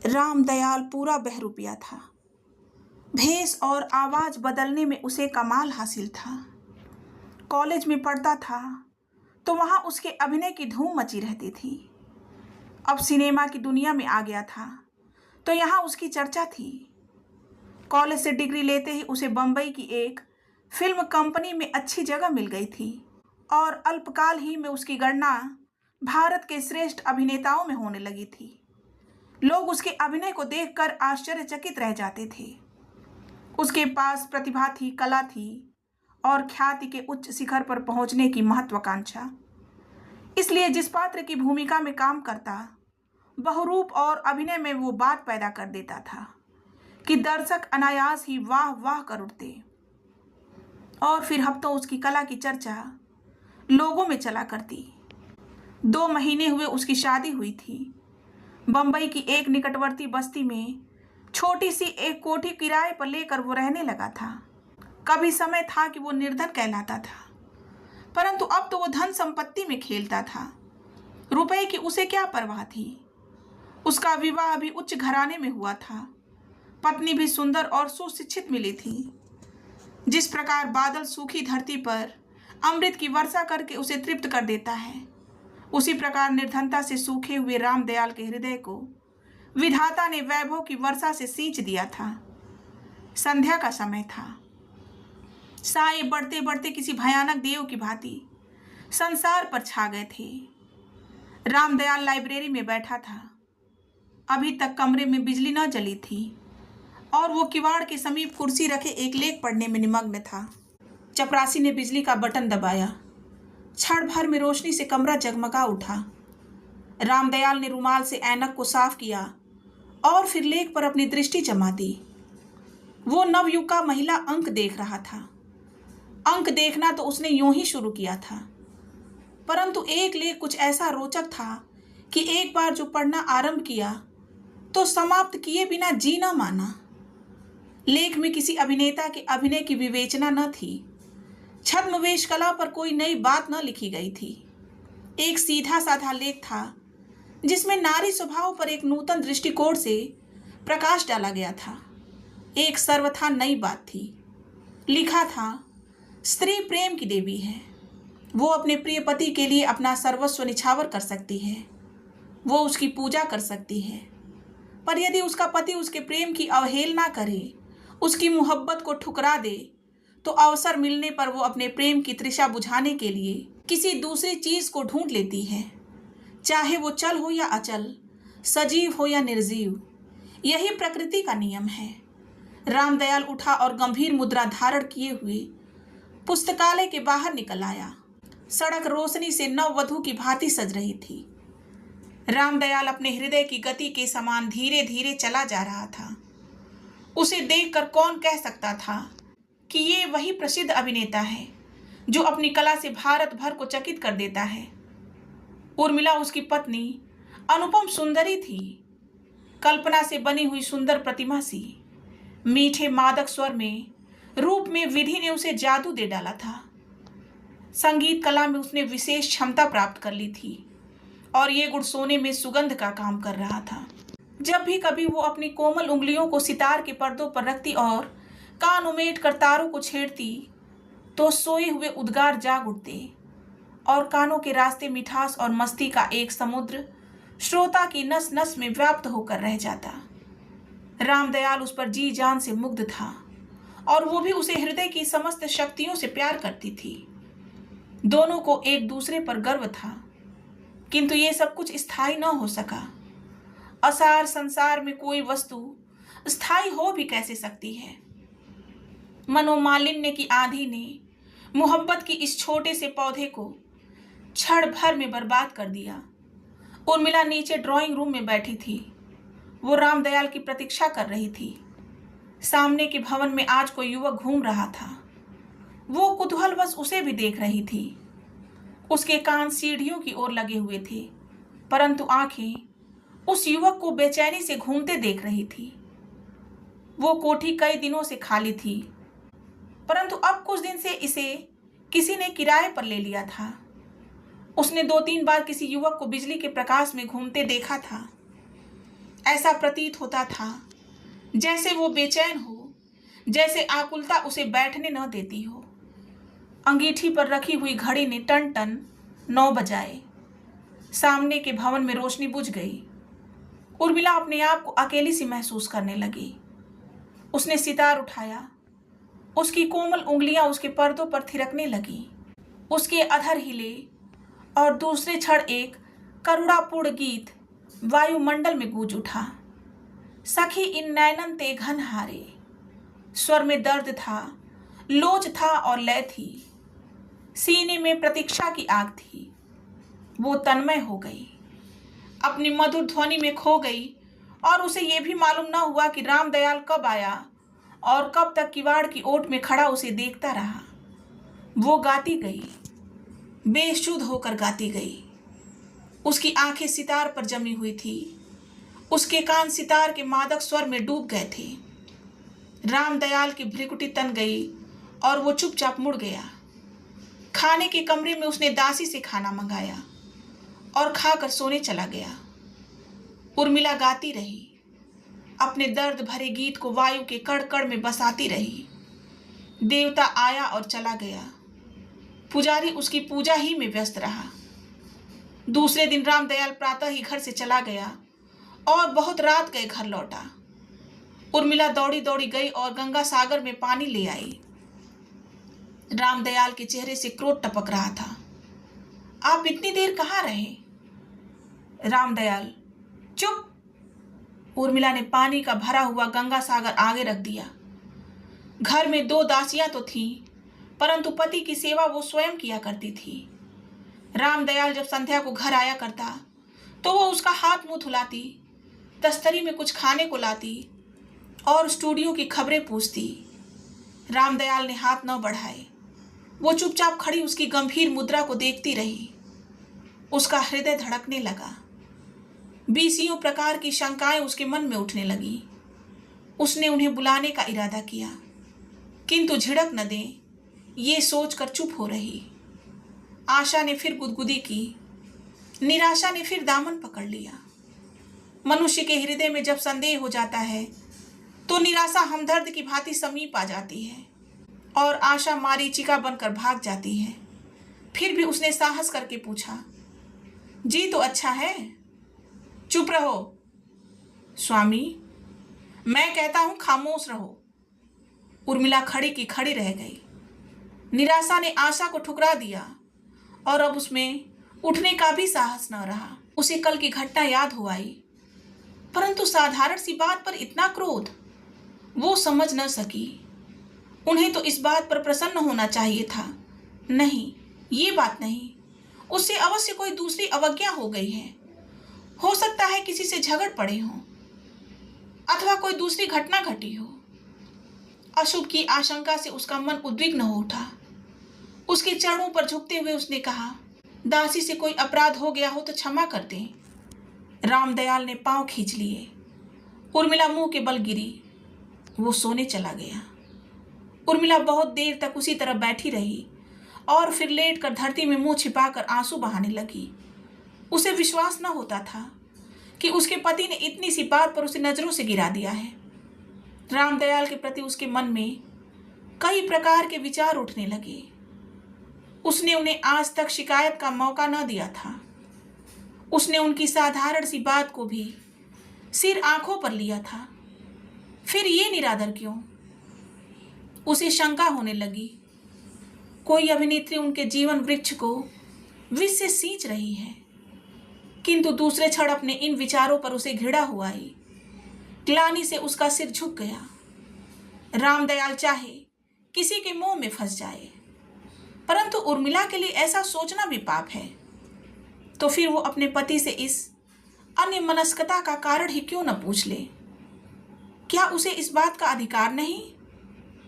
रामदयाल पूरा बहरूपिया था। भेष और आवाज बदलने में उसे कमाल हासिल था। कॉलेज में पढ़ता था तो वहां उसके अभिनय की धूम मची रहती थी। अब सिनेमा की दुनिया में आ गया था तो यहाँ उसकी चर्चा थी। कॉलेज से डिग्री लेते ही उसे बम्बई की एक फिल्म कंपनी में अच्छी जगह मिल गई थी और अल्पकाल ही में उसकी गणना भारत के श्रेष्ठ अभिनेताओं में होने लगी थी। लोग उसके अभिनय को देखकर आश्चर्यचकित रह जाते थे। उसके पास प्रतिभा थी, कला थी और ख्याति के उच्च शिखर पर पहुंचने की महत्वाकांक्षा। इसलिए जिस पात्र की भूमिका में काम करता, बहुरूप और अभिनय में वो बात पैदा कर देता था कि दर्शक अनायास ही वाह वाह कर उठते और फिर हफ्तों उसकी कला की चर्चा लोगों में चला करती। 2 महीने हुए उसकी शादी हुई थी। बम्बई की एक निकटवर्ती बस्ती में छोटी सी एक कोठी किराए पर लेकर वो रहने लगा था। कभी समय था कि वो निर्धन कहलाता था, परंतु अब तो वो धन संपत्ति में खेलता था। रुपए की उसे क्या परवाह थी। उसका विवाह भी उच्च घराने में हुआ था। पत्नी भी सुंदर और सुशिक्षित मिली थी। जिस प्रकार बादल सूखी धरती पर अमृत की वर्षा करके उसे तृप्त कर देता है, उसी प्रकार निर्धनता से सूखे हुए रामदयाल के हृदय को विधाता ने वैभव की वर्षा से सींच दिया था। संध्या का समय था। साए बढ़ते बढ़ते किसी भयानक देव की भांति संसार पर छा गए थे। रामदयाल लाइब्रेरी में बैठा था। अभी तक कमरे में बिजली न जली थी और वो किवाड़ के समीप कुर्सी रखे एक लेख पढ़ने में निमग्न था। चपरासी ने बिजली का बटन दबाया। क्षण भर में रोशनी से कमरा जगमगा उठा। रामदयाल ने रुमाल से ऐनक को साफ किया और फिर लेख पर अपनी दृष्टि जमा दी। वो नवयुवका महिला अंक देख रहा था। अंक देखना तो उसने यूं ही शुरू किया था, परंतु एक लेख कुछ ऐसा रोचक था कि एक बार जो पढ़ना आरंभ किया तो समाप्त किए बिना जी न माना। लेख में किसी अभिनेता के अभिनय की विवेचना न थी। छद्मवेश कला पर कोई नई बात न लिखी गई थी। एक सीधा साधा लेख था जिसमें नारी स्वभाव पर एक नूतन दृष्टिकोण से प्रकाश डाला गया था। एक सर्वथा नई बात थी। लिखा था, स्त्री प्रेम की देवी है। वो अपने प्रिय पति के लिए अपना सर्वस्व निछावर कर सकती है। वो उसकी पूजा कर सकती है, पर यदि उसका पति उसके प्रेम की अवहेलना करे, उसकी मोहब्बत को ठुकरा दे, तो अवसर मिलने पर वो अपने प्रेम की तृषा बुझाने के लिए किसी दूसरी चीज को ढूंढ लेती है, चाहे वो चल हो या अचल, सजीव हो या निर्जीव। यही प्रकृति का नियम है। रामदयाल उठा और गंभीर मुद्रा धारण किए हुए पुस्तकालय के बाहर निकल आया। सड़क रोशनी से नववधू की भांति सज रही थी। रामदयाल अपने हृदय की गति के समान धीरे धीरे चला जा रहा था। उसे देखकर कौन कह सकता था कि ये वही प्रसिद्ध अभिनेता है जो अपनी कला से भारत भर को चकित कर देता है। उर्मिला उसकी पत्नी अनुपम सुंदरी थी, कल्पना से बनी हुई सुंदर प्रतिमा सी। मीठे मादक स्वर में, रूप में विधि ने उसे जादू दे डाला था। संगीत कला में उसने विशेष क्षमता प्राप्त कर ली थी और ये गुण सोने में सुगंध का काम कर रहा था। जब भी कभी वो अपनी कोमल उंगलियों को सितार के पर्दों पर रखती और कान उमेट कर तारों को छेड़ती, तो सोए हुए उद्गार जाग उठते और कानों के रास्ते मिठास और मस्ती का एक समुद्र श्रोता की नस नस में व्याप्त होकर रह जाता। रामदयाल उस पर जी जान से मुग्ध था और वो भी उसे हृदय की समस्त शक्तियों से प्यार करती थी। दोनों को एक दूसरे पर गर्व था, किंतु ये सब कुछ स्थायी न हो सका। असार संसार में कोई वस्तु स्थायी हो भी कैसे सकती है। मनोमालिन्य की आंधी ने मोहब्बत की इस छोटे से पौधे को क्षण भर में बर्बाद कर दिया। उर्मिला नीचे ड्राइंग रूम में बैठी थी। वो रामदयाल की प्रतीक्षा कर रही थी। सामने के भवन में आज कोई युवक घूम रहा था। वो कुतूहलवश उसे भी देख रही थी। उसके कान सीढ़ियों की ओर लगे हुए थे, परंतु आंखें उस युवक को बेचैनी से घूमते देख रही थी। वो कोठी कई दिनों से खाली थी, परंतु अब कुछ दिन से इसे किसी ने किराए पर ले लिया था। उसने 2-3 बार किसी युवक को बिजली के प्रकाश में घूमते देखा था। ऐसा प्रतीत होता था जैसे वो बेचैन हो, जैसे आकुलता उसे बैठने न देती हो। अंगीठी पर रखी हुई घड़ी ने टन टन 9 बजाए। सामने के भवन में रोशनी बुझ गई। उर्मिला अपने आप को अकेली सी महसूस करने लगी। उसने सितार उठाया। उसकी कोमल उंगलियां उसके पर्दों पर थिरकने लगी। उसके अधर हिले और दूसरे क्षण एक करुणापूर्ण गीत वायुमंडल में गूंज उठा। सखी इन नैनन ते घन हारे। स्वर में दर्द था, लोच था और लय थी। सीने में प्रतीक्षा की आग थी। वो तन्मय हो गई, अपनी मधुर ध्वनि में खो गई और उसे ये भी मालूम न हुआ कि रामदयाल कब आया और कब तक किवाड़ की ओट में खड़ा उसे देखता रहा। वो गाती गई, बेसुध होकर गाती गई। उसकी आंखें सितार पर जमी हुई थी। उसके कान सितार के मादक स्वर में डूब गए थे। रामदयाल की भ्रिकुटी तन गई और वो चुपचाप मुड़ गया। खाने के कमरे में उसने दासी से खाना मंगाया और खाकर सोने चला गया। उर्मिला गाती रही, अपने दर्द भरे गीत को वायु के कड़ कड़ में बसाती रही। देवता आया और चला गया। पुजारी उसकी पूजा ही में व्यस्त रहा। दूसरे दिन रामदयाल प्रातः ही घर से चला गया और बहुत रात गए घर लौटा। उर्मिला दौड़ी दौड़ी गई और गंगा सागर में पानी ले आई। रामदयाल के चेहरे से क्रोध टपक रहा था। आप इतनी देर कहाँ रहे? रामदयाल, चुप। उर्मिला ने पानी का भरा हुआ गंगा सागर आगे रख दिया। घर में 2 दासियां तो थीं, परंतु पति की सेवा वो स्वयं किया करती थी। रामदयाल जब संध्या को घर आया करता तो वो उसका हाथ मुंह धुलाती, तस्तरी में कुछ खाने को लाती और स्टूडियो की खबरें पूछती। रामदयाल ने हाथ न बढ़ाए। वो चुपचाप खड़ी उसकी गंभीर मुद्रा को देखती रही। उसका हृदय धड़कने लगा। 20 प्रकार की शंकाएं उसके मन में उठने लगी। उसने उन्हें बुलाने का इरादा किया, किंतु झिड़क न दें ये सोचकर चुप हो रही। आशा ने फिर गुदगुदी की, निराशा ने फिर दामन पकड़ लिया। मनुष्य के हृदय में जब संदेह हो जाता है तो निराशा हमदर्द की भांति समीप आ जाती है और आशा मारीचिका बनकर भाग जाती है। फिर भी उसने साहस करके पूछा, जी तो अच्छा है? चुप रहो। स्वामी, मैं कहता हूं खामोश रहो। उर्मिला खड़ी की खड़ी रह गई। निराशा ने आशा को ठुकरा दिया और अब उसमें उठने का भी साहस न रहा। उसे कल की घटना याद हो आई, परंतु साधारण सी बात पर इतना क्रोध वो समझ न सकी। उन्हें तो इस बात पर प्रसन्न होना चाहिए था। नहीं, ये बात नहीं। उससे अवश्य कोई दूसरी अवज्ञा हो गई है। हो सकता है किसी से झगड़ पड़े हों अथवा कोई दूसरी घटना घटी हो। अशुभ की आशंका से उसका मन उद्विग्न हो उठा। उसके चरणों पर झुकते हुए उसने कहा, दासी से कोई अपराध हो गया हो तो क्षमा कर दें। रामदयाल ने पांव खींच लिए। उर्मिला मुंह के बल गिरी। वो सोने चला गया। उर्मिला बहुत देर तक उसी तरह बैठी रही और फिर लेटकर धरती में मुंह छिपाकर आंसू बहाने लगी। उसे विश्वास न होता था कि उसके पति ने इतनी सी बात पर उसे नजरों से गिरा दिया है। रामदयाल के प्रति उसके मन में कई प्रकार के विचार उठने लगे। उसने उन्हें आज तक शिकायत का मौका न दिया था। उसने उनकी साधारण सी बात को भी सिर आंखों पर लिया था। फिर ये निरादर क्यों? उसे शंका होने लगी, कोई अभिनेत्री उनके जीवन वृक्ष को विष से सींच रही है। किंतु दूसरे क्षण अपने इन विचारों पर उसे घृणा हुआ आई। ग्लानि से उसका सिर झुक गया। रामदयाल चाहे किसी के मोह में फंस जाए, परंतु उर्मिला के लिए ऐसा सोचना भी पाप है। तो फिर वो अपने पति से इस अन्य मनस्कता का कारण ही क्यों न पूछ ले? क्या उसे इस बात का अधिकार नहीं?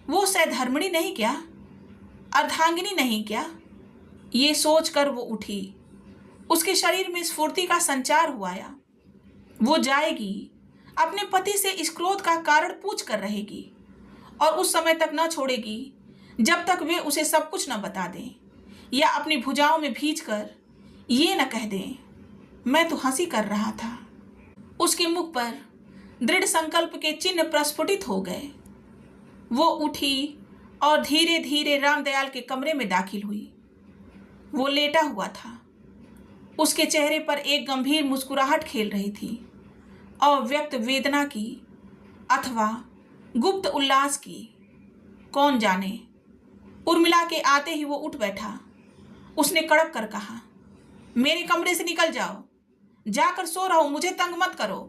वो सधर्मिणी नहीं क्या? अर्धांगिनी नहीं क्या? ये सोचकर वो उठी। उसके शरीर में स्फूर्ति का संचार हुआ। वो जाएगी, अपने पति से इस क्रोध का कारण पूछ कर रहेगी और उस समय तक न छोड़ेगी जब तक वे उसे सब कुछ न बता दें या अपनी भुजाओं में भींच कर ये न कह दें, मैं तो हंसी कर रहा था। उसके मुख पर दृढ़ संकल्प के चिन्ह प्रस्फुटित हो गए। वो उठी और धीरे धीरे रामदयाल के कमरे में दाखिल हुई। वो लेटा हुआ था। उसके चेहरे पर एक गंभीर मुस्कुराहट खेल रही थी, अव्यक्त वेदना की अथवा गुप्त उल्लास की, कौन जाने। उर्मिला के आते ही वो उठ बैठा। उसने कड़क कर कहा, मेरे कमरे से निकल जाओ, जाकर सो रहो, मुझे तंग मत करो।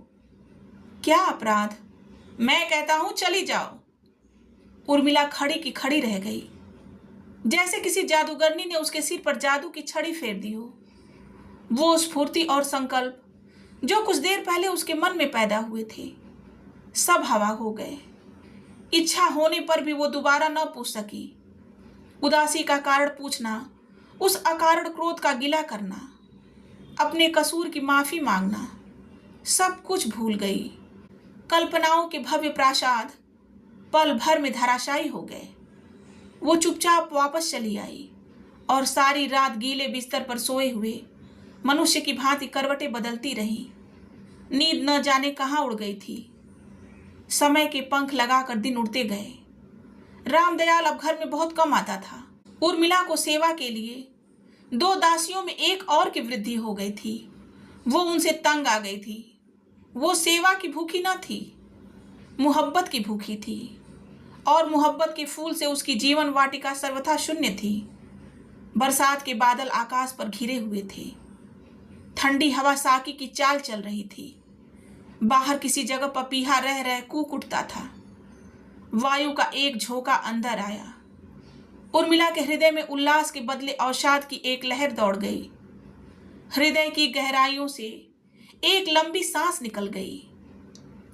क्या अपराध? मैं कहता हूं चली जाओ। उर्मिला खड़ी की खड़ी रह गई, जैसे किसी जादूगरनी ने उसके सिर पर जादू की छड़ी फेर दी हो। वो स्फूर्ति और संकल्प जो कुछ देर पहले उसके मन में पैदा हुए थे, सब हवा हो गए। इच्छा होने पर भी वो दोबारा न पूछ सकी। उदासी का कारण पूछना, उस अकारण क्रोध का गिला करना, अपने कसूर की माफी मांगना, सब कुछ भूल गई। कल्पनाओं के भव्य प्रासाद पल भर में धराशायी हो गए। वो चुपचाप वापस चली आई और सारी रात गीले बिस्तर पर सोए हुए मनुष्य की भांति करवटें बदलती रही। नींद न जाने कहाँ उड़ गई थी। समय के पंख लगाकर दिन उड़ते गए। रामदयाल अब घर में बहुत कम आता था। उर्मिला को सेवा के लिए 2 दासियों में एक और की वृद्धि हो गई थी। वो उनसे तंग आ गई थी। वो सेवा की भूखी न थी, मुहब्बत की भूखी थी, और मुहब्बत के फूल से उसकी जीवन वाटिका सर्वथा शून्य थी। बरसात के बादल आकाश पर घिरे हुए थे। ठंडी हवा साकी की चाल चल रही थी। बाहर किसी जगह पपीहा रह रह कूक उठता था। वायु का एक झोंका अंदर आया। उर्मिला के हृदय में उल्लास के बदले अवसाद की एक लहर दौड़ गई। हृदय की गहराइयों से एक लंबी सांस निकल गई।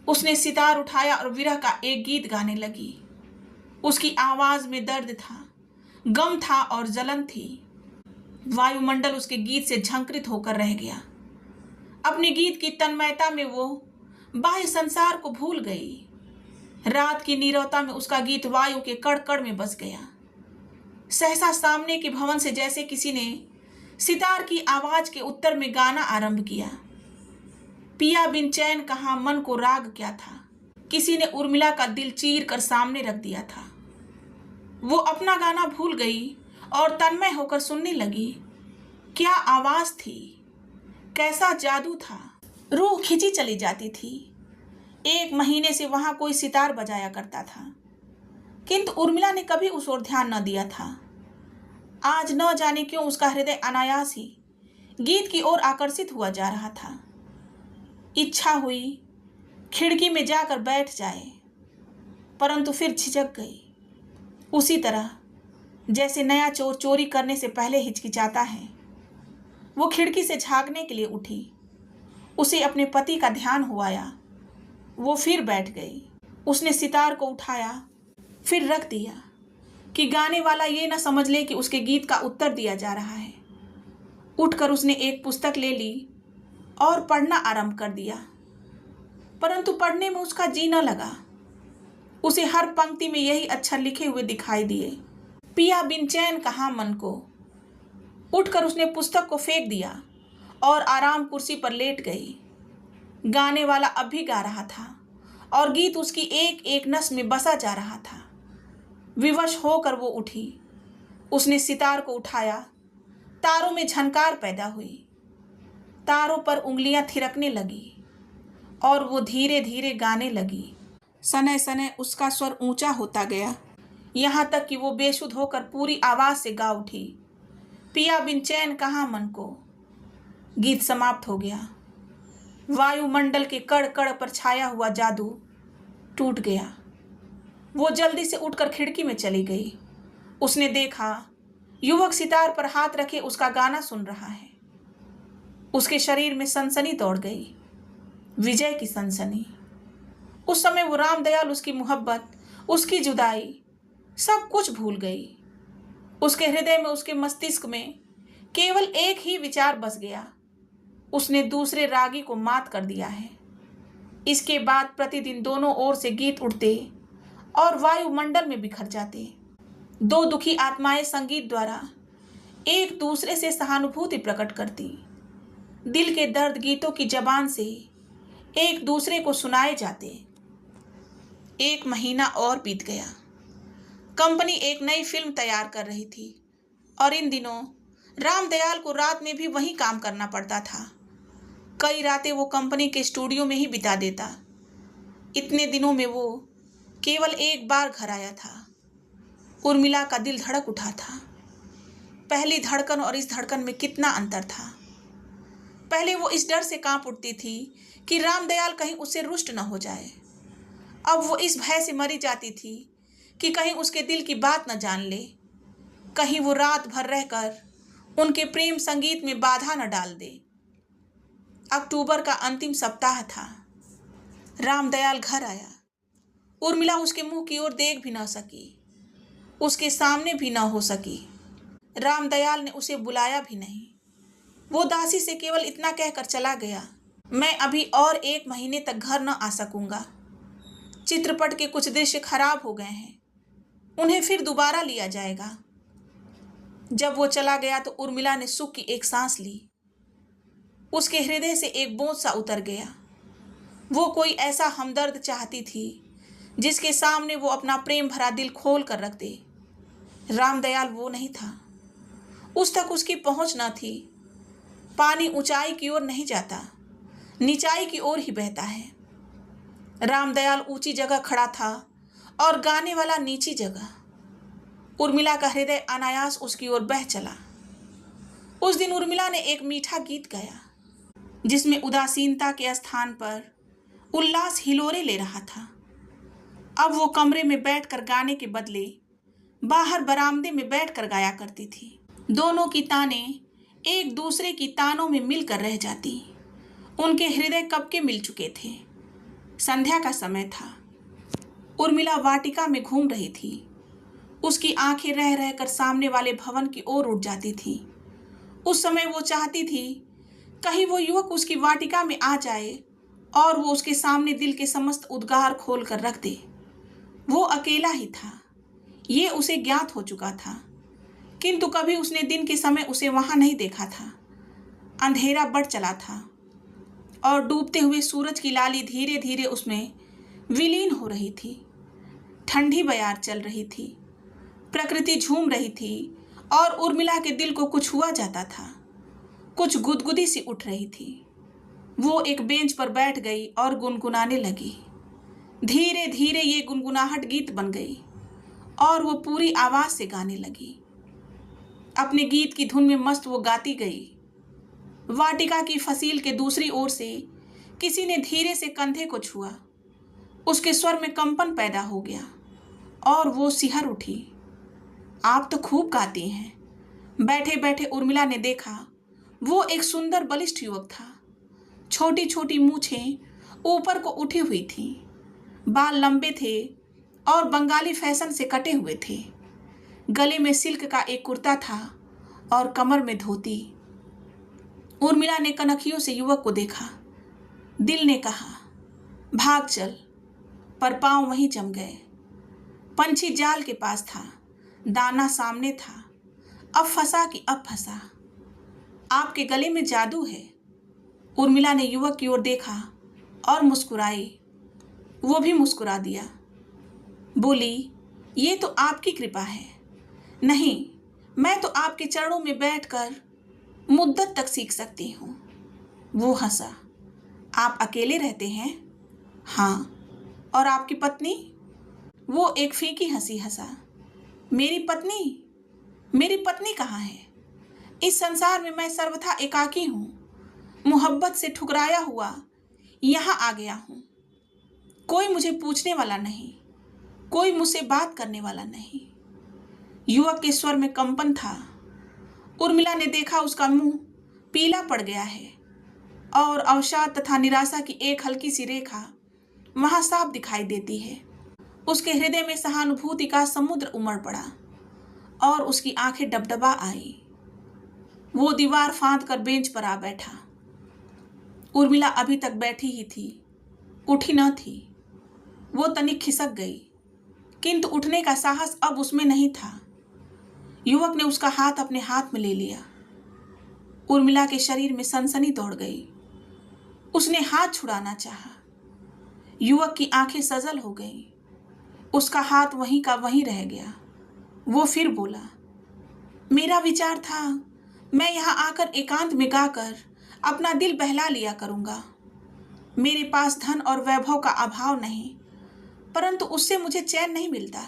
उसने सितार उठाया और विरह का एक गीत गाने लगी। उसकी आवाज में दर्द था, गम था और जलन थी। वायुमंडल उसके गीत से झंकृत होकर रह गया। अपने गीत की तन्मयता में वो बाह्य संसार को भूल गई। रात की नीरवता में उसका गीत वायु के कड़ कड़ में बस गया। सहसा सामने के भवन से जैसे किसी ने सितार की आवाज के उत्तर में गाना आरंभ किया। पिया बिन चैन कहाँ मन को राग क्या था। किसी ने उर्मिला का दिल चीर कर सामने रख दिया था। वो अपना गाना भूल गई और तन्मय होकर सुनने लगी। क्या आवाज थी, कैसा जादू था। रूह खिंची चली जाती थी। 1 महीने से वहां कोई सितार बजाया करता था, किंतु उर्मिला ने कभी उस ओर ध्यान न दिया था। आज न जाने क्यों उसका हृदय अनायास ही गीत की ओर आकर्षित हुआ जा रहा था। इच्छा हुई खिड़की में जाकर बैठ जाए, परंतु फिर झिझक गई। उसी तरह जैसे नया चोर चोरी करने से पहले हिचकिचाता है। वो खिड़की से झांकने के लिए उठी। उसे अपने पति का ध्यान हुआया। वो फिर बैठ गई। उसने सितार को उठाया, फिर रख दिया कि गाने वाला ये न समझ ले कि उसके गीत का उत्तर दिया जा रहा है। उठकर उसने एक पुस्तक ले ली और पढ़ना आरंभ कर दिया, परंतु पढ़ने में उसका जी न लगा। उसे हर पंक्ति में यही अक्षर लिखे हुए दिखाई दिए, पिया बिन चैन कहाँ मन को। उठकर उसने पुस्तक को फेंक दिया और आराम कुर्सी पर लेट गई। गाने वाला अब भी गा रहा था और गीत उसकी एक एक नस में बसा जा रहा था। विवश होकर वो उठी। उसने सितार को उठाया। तारों में झनकार पैदा हुई। तारों पर उंगलियां थिरकने लगी और वो धीरे धीरे गाने लगी। सनय सनय उसका स्वर ऊंचा होता गया, यहाँ तक कि वो बेसुध होकर पूरी आवाज से गा उठी, पिया बिन चैन कहाँ मन को। गीत समाप्त हो गया। वायुमंडल के कड़ कड़ पर छाया हुआ जादू टूट गया। वो जल्दी से उठकर खिड़की में चली गई। उसने देखा युवक सितार पर हाथ रखे उसका गाना सुन रहा है। उसके शरीर में सनसनी दौड़ गई, विजय की सनसनी। उस समय वो रामदयाल, उसकी मोहब्बत, उसकी जुदाई, सब कुछ भूल गई। उसके हृदय में, उसके मस्तिष्क में केवल एक ही विचार बस गया, उसने दूसरे रागी को मात कर दिया है। इसके बाद प्रतिदिन दोनों ओर से गीत उठते और वायुमंडल में बिखर जाते। 2 दुखी आत्माएं संगीत द्वारा एक दूसरे से सहानुभूति प्रकट करती। दिल के दर्द गीतों की जबान से एक दूसरे को सुनाए जाते। 1 महीना और बीत गया। कंपनी एक नई फिल्म तैयार कर रही थी और इन दिनों रामदयाल को रात में भी वही काम करना पड़ता था। कई रातें वो कंपनी के स्टूडियो में ही बिता देता। इतने दिनों में वो केवल एक बार घर आया था। उर्मिला का दिल धड़क उठा था। पहली धड़कन और इस धड़कन में कितना अंतर था। पहले वो इस डर से कांप उठती थी कि रामदयाल कहीं उससे रुष्ट न हो जाए। अब वो इस भय से मरी जाती थी कि कहीं उसके दिल की बात न जान ले, कहीं वो रात भर रहकर उनके प्रेम संगीत में बाधा न डाल दे। अक्टूबर का अंतिम सप्ताह था। रामदयाल घर आया। उर्मिला उसके मुंह की ओर देख भी न सकी, उसके सामने भी न हो सकी। रामदयाल ने उसे बुलाया भी नहीं। वो दासी से केवल इतना कहकर चला गया, मैं अभी और 1 महीने तक घर न आ सकूंगा। चित्रपट के कुछ दृश्य खराब हो गए हैं, उन्हें फिर दोबारा लिया जाएगा। जब वो चला गया तो उर्मिला ने सुख की एक सांस ली। उसके हृदय से एक बोझ सा उतर गया। वो कोई ऐसा हमदर्द चाहती थी जिसके सामने वो अपना प्रेम भरा दिल खोल कर रख दे। रामदयाल वो नहीं था, उस तक उसकी पहुंच न थी। पानी ऊंचाई की ओर नहीं जाता, नीचाई की ओर ही बहता है। रामदयाल ऊंची जगह खड़ा था और गाने वाला नीची जगह। उर्मिला का हृदय अनायास उसकी ओर बह चला। उस दिन उर्मिला ने एक मीठा गीत गाया जिसमें उदासीनता के स्थान पर उल्लास हिलोरे ले रहा था। अब वो कमरे में बैठकर गाने के बदले बाहर बरामदे में बैठकर गाया करती थी। दोनों की तानें एक दूसरे की तानों में मिलकर रह जाती। उनके हृदय कब के मिल चुके थे। संध्या का समय था। उर्मिला वाटिका में घूम रही थी। उसकी आंखें रह रहकर सामने वाले भवन की ओर उठ जाती थी। उस समय वो चाहती थी कहीं वो युवक उसकी वाटिका में आ जाए और वो उसके सामने दिल के समस्त उद्गार खोल कर रख दे। वो अकेला ही था, ये उसे ज्ञात हो चुका था, किंतु कभी उसने दिन के समय उसे वहां नहीं देखा था। अंधेरा बढ़ चला था और डूबते हुए सूरज की लाली धीरे धीरे उसमें विलीन हो रही थी। ठंडी बयार चल रही थी, प्रकृति झूम रही थी और उर्मिला के दिल को कुछ हुआ जाता था, कुछ गुदगुदी सी उठ रही थी। वो एक बेंच पर बैठ गई और गुनगुनाने लगी। धीरे धीरे ये गुनगुनाहट गीत बन गई और वो पूरी आवाज से गाने लगी। अपने गीत की धुन में मस्त वो गाती गई। वाटिका की फसील के दूसरी ओर से किसी ने धीरे से कंधे को छुआ। उसके स्वर में कंपन पैदा हो गया और वो सिहर उठी। आप तो खूब गाती हैं। बैठे बैठे उर्मिला ने देखा वो एक सुंदर बलिष्ठ युवक था। छोटी छोटी मूछें ऊपर को उठी हुई थीं, बाल लंबे थे और बंगाली फैशन से कटे हुए थे। गले में सिल्क का एक कुर्ता था और कमर में धोती। उर्मिला ने कनखियों से युवक को देखा। दिल ने कहा भाग चल, पर पांव वहीं जम गए। पंछी जाल के पास था, दाना सामने था, अब फंसा कि अब फंसा। आपके गले में जादू है। उर्मिला ने युवक की ओर देखा और मुस्कुराई। वो भी मुस्कुरा दिया। बोली, ये तो आपकी कृपा है। नहीं, मैं तो आपके चरणों में बैठकर मुद्दत तक सीख सकती हूँ। वो हंसा। आप अकेले रहते हैं? हाँ। और आपकी पत्नी? वो एक फीकी हंसी हंसा। मेरी पत्नी? मेरी पत्नी कहाँ है? इस संसार में मैं सर्वथा एकाकी हूँ। मोहब्बत से ठुकराया हुआ यहाँ आ गया हूँ। कोई मुझे पूछने वाला नहीं, कोई मुझसे बात करने वाला नहीं। युवक के स्वर में कंपन था। उर्मिला ने देखा उसका मुंह पीला पड़ गया है और अवसाद तथा निराशा की एक हल्की सी रेखा वहां साफ दिखाई देती है। उसके हृदय में सहानुभूति का समुद्र उमड़ पड़ा और उसकी आंखें डबडबा आई। वो दीवार फांद कर बेंच पर आ बैठा। उर्मिला अभी तक बैठी ही थी, उठी न थी। वो तनिक खिसक गई, किंतु उठने का साहस अब उसमें नहीं था। युवक ने उसका हाथ अपने हाथ में ले लिया। उर्मिला के शरीर में सनसनी दौड़ गई। उसने हाथ छुड़ाना चाहा। युवक की आंखें सजल हो गईं। उसका हाथ वहीं का वहीं रह गया। वो फिर बोला, मेरा विचार था मैं यहाँ आकर एकांत में गाकर अपना दिल बहला लिया करूँगा। मेरे पास धन और वैभव का अभाव नहीं, परंतु उससे मुझे चैन नहीं मिलता,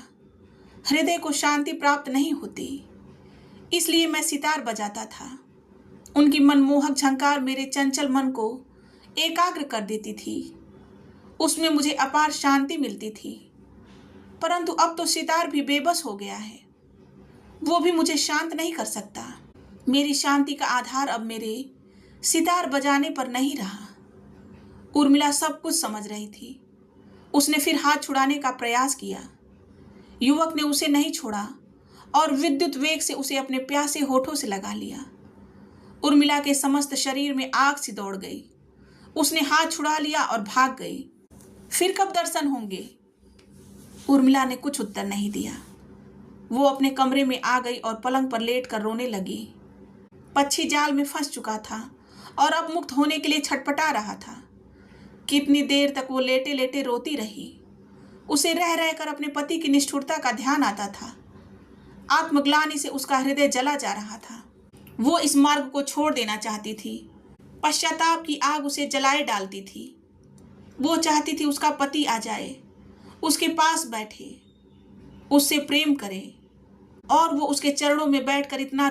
हृदय को शांति प्राप्त नहीं होती। इसलिए मैं सितार बजाता था। उनकी मनमोहक झंकार मेरे चंचल मन को एकाग्र कर देती थी। उसमें मुझे अपार शांति मिलती थी। परंतु अब तो सितार भी बेबस हो गया है। वो भी मुझे शांत नहीं कर सकता। मेरी शांति का आधार अब मेरे सितार बजाने पर नहीं रहा। उर्मिला सब कुछ समझ रही थी। उसने फिर हाथ छुड़ाने का प्रयास किया। युवक ने उसे नहीं छोड़ा और विद्युत वेग से उसे अपने प्यासे होठों से लगा लिया। उर्मिला के समस्त शरीर में आग सी दौड़ गई। उसने हाथ छुड़ा लिया और भाग गई। फिर कब दर्शन होंगे? उर्मिला ने कुछ उत्तर नहीं दिया। वो अपने कमरे में आ गई और पलंग पर लेटकर रोने लगी। पक्षी जाल में फंस चुका था और अब मुक्त होने के लिए छटपटा रहा था। कितनी देर तक वो लेटे लेटे रोती रही। उसे रह रहकर अपने पति की निष्ठुरता का ध्यान आता था। आत्मग्लानि से उसका हृदय जला जा रहा था। वो इस मार्ग को छोड़ देना चाहती थी। पश्चाताप की आग उसे जलाए डालती थी। वो चाहती थी उसका पति आ जाए, उसके पास बैठे, उससे प्रेम करे और वो उसके चरणों में बैठकर इतना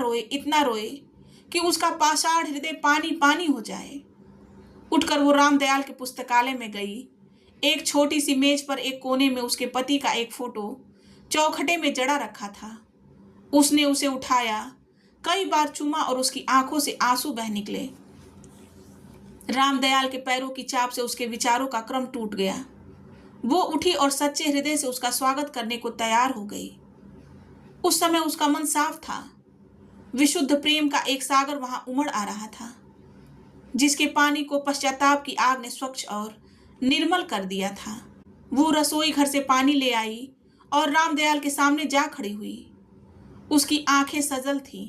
रोए कि उसका पाषाण हृदय पानी पानी हो जाए। उठकर वो रामदयाल के पुस्तकालय में गई। एक छोटी सी मेज पर एक कोने में उसके पति का एक फोटो चौखटे में जड़ा रखा था। उसने उसे उठाया, कई बार चूमा और उसकी आंखों से आंसू बह निकले। रामदयाल के पैरों की चाप से उसके विचारों का क्रम टूट गया। वो उठी और सच्चे हृदय से उसका स्वागत करने को तैयार हो गई। उस समय उसका मन साफ था। विशुद्ध प्रेम का एक सागर वहां उमड़ आ रहा था, जिसके पानी को पश्चाताप की आग ने स्वच्छ और निर्मल कर दिया था। वो रसोई घर से पानी ले आई और रामदयाल के सामने जा खड़ी हुई। उसकी आंखें सजल थीं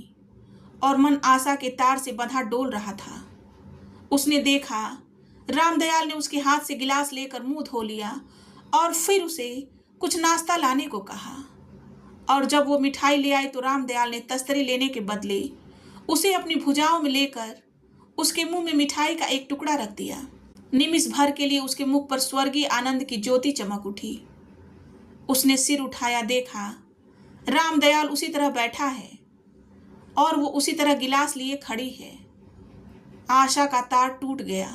और मन आशा के तार से बंधा डोल रहा था। उसने देखा रामदयाल ने उसके हाथ से गिलास लेकर मुंह धो लिया और फिर उसे कुछ नाश्ता लाने को कहा। और जब वो मिठाई ले आई तो रामदयाल ने तस्तरी लेने के बदले उसे अपनी भुजाओं में लेकर उसके मुंह में मिठाई का एक टुकड़ा रख दिया। निमिष भर के लिए उसके मुख पर स्वर्गीय आनंद की ज्योति चमक उठी। उसने सिर उठाया, देखा रामदयाल उसी तरह बैठा है और वो उसी तरह गिलास लिए खड़ी है। आशा का तार टूट गया।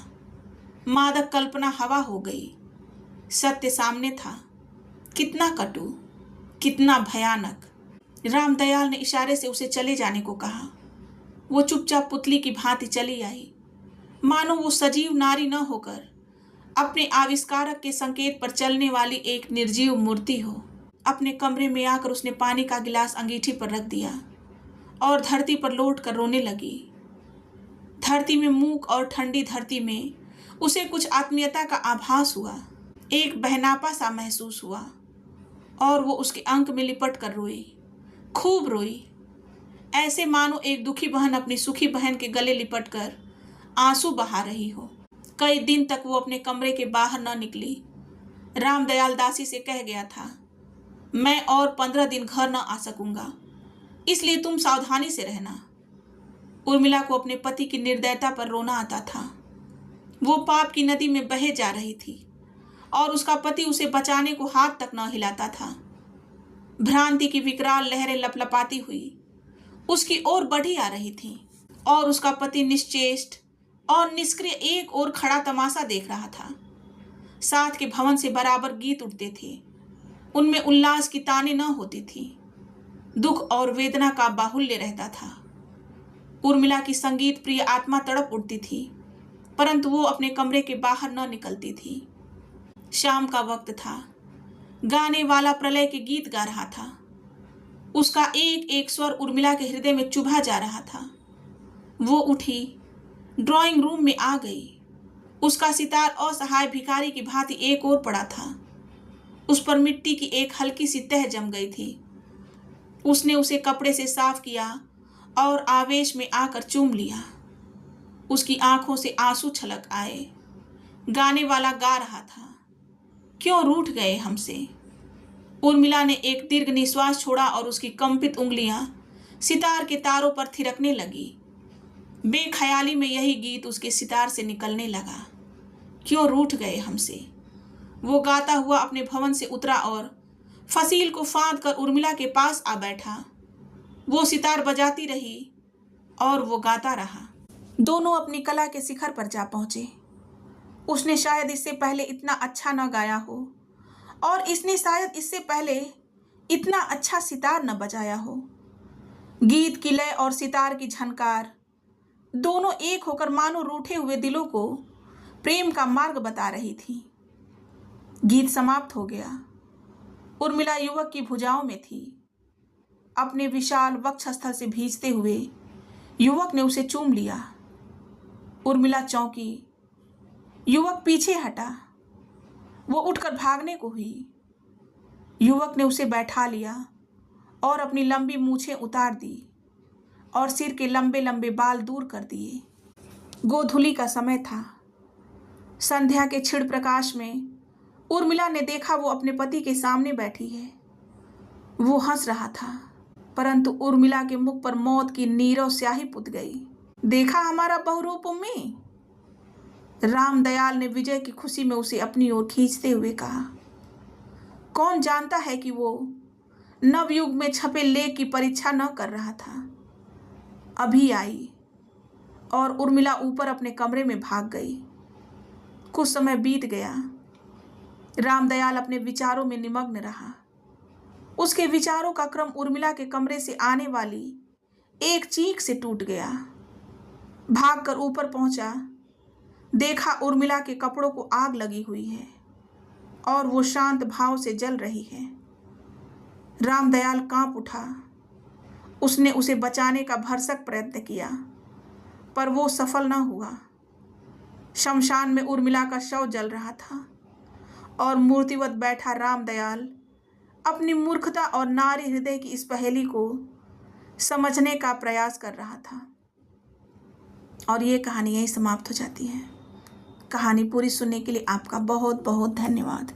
मादक कल्पना हवा हो गई। सत्य सामने था। कितना कटु, कितना भयानक। रामदयाल ने इशारे से उसे चले जाने को कहा। वो चुपचाप पुतली की भांति चली आई, मानो वो सजीव नारी न होकर अपने आविष्कारक के संकेत पर चलने वाली एक निर्जीव मूर्ति हो। अपने कमरे में आकर उसने पानी का गिलास अंगीठी पर रख दिया और धरती पर लौट कर रोने लगी। धरती में मूक और ठंडी धरती में उसे कुछ आत्मीयता का आभास हुआ। एक बहनापा सा महसूस हुआ और वो उसके अंक में लिपट कर रोई, खूब रोई, ऐसे मानो एक दुखी बहन अपनी सुखी बहन के गले लिपट कर आंसू बहा रही हो। कई दिन तक वो अपने कमरे के बाहर न निकली। रामदयाल दासी से कह गया था, मैं और 15 दिन घर न आ सकूंगा, इसलिए तुम सावधानी से रहना। उर्मिला को अपने पति की निर्दयता पर रोना आता था। वो पाप की नदी में बहे जा रही थी और उसका पति उसे बचाने को हाथ तक न हिलाता था। भ्रांति की विकराल लहरें लपलपाती हुई उसकी ओर बढ़ी आ रही थीं और उसका पति निश्चेष्ट और निष्क्रिय एक ओर खड़ा तमाशा देख रहा था। साथ के भवन से बराबर गीत उठते थे। उनमें उल्लास की ताने न होती थी। दुख और वेदना का बाहुल्य रहता था। उर्मिला की संगीत प्रिय आत्मा तड़प उठती थी, परंतु वो अपने कमरे के बाहर न निकलती थी। शाम का वक्त था। गाने वाला प्रलय के गीत गा रहा था। उसका एक एक स्वर उर्मिला के हृदय में चुभा जा रहा था। वो उठी, ड्राइंग रूम में आ गई। उसका सितार असहाय भिखारी की भांति एक ओर पड़ा था। उस पर मिट्टी की एक हल्की सी तह जम गई थी। उसने उसे कपड़े से साफ किया और आवेश में आकर चूम लिया। उसकी आंखों से आंसू छलक आए। गाने वाला गा रहा था, क्यों रूठ गए हमसे। उर्मिला ने एक दीर्घ निश्वास छोड़ा और उसकी कंपित उंगलियां सितार के तारों पर थिरकने लगी। बेख्याली में यही गीत उसके सितार से निकलने लगा, क्यों रूठ गए हमसे। वो गाता हुआ अपने भवन से उतरा और फसील को फांद कर उर्मिला के पास आ बैठा। वो सितार बजाती रही और वो गाता रहा। दोनों अपनी कला के शिखर पर जा पहुंचे। उसने शायद इससे पहले इतना अच्छा न गाया हो और इसने शायद इससे पहले इतना अच्छा सितार न बजाया हो। गीत की लय और सितार की झनकार दोनों एक होकर मानो रूठे हुए दिलों को प्रेम का मार्ग बता रही थी। गीत समाप्त हो गया। उर्मिला युवक की भुजाओं में थी। अपने विशाल वक्षस्थल से भींचते हुए युवक ने उसे चूम लिया। उर्मिला चौंकी। युवक पीछे हटा। वो उठकर भागने को हुई। युवक ने उसे बैठा लिया और अपनी लंबी मूछें उतार दी और सिर के लंबे लंबे बाल दूर कर दिए। गोधूली का समय था। संध्या के क्षीण प्रकाश में उर्मिला ने देखा वो अपने पति के सामने बैठी है। वो हंस रहा था, परंतु उर्मिला के मुख पर मौत की नीरव स्याही पुत गई। देखा हमारा बहुरूप उम्मी, रामदयाल ने विजय की खुशी में उसे अपनी ओर खींचते हुए कहा। कौन जानता है कि वो नवयुग में छपे लेख की परीक्षा न कर रहा था। अभी आई और उर्मिला ऊपर अपने कमरे में भाग गई। कुछ समय बीत गया। रामदयाल अपने विचारों में निमग्न रहा। उसके विचारों का क्रम उर्मिला के कमरे से आने वाली एक चीख से टूट गया। भागकर ऊपर पहुंचा। देखा उर्मिला के कपड़ों को आग लगी हुई है और वो शांत भाव से जल रही है। रामदयाल कांप उठा। उसने उसे बचाने का भरसक प्रयत्न किया, पर वो सफल न हुआ। शमशान में उर्मिला का शव जल रहा था और मूर्तिवत बैठा रामदयाल अपनी मूर्खता और नारी हृदय की इस पहेली को समझने का प्रयास कर रहा था। और ये कहानी यहीं समाप्त हो जाती है। कहानी पूरी सुनने के लिए आपका बहुत बहुत धन्यवाद।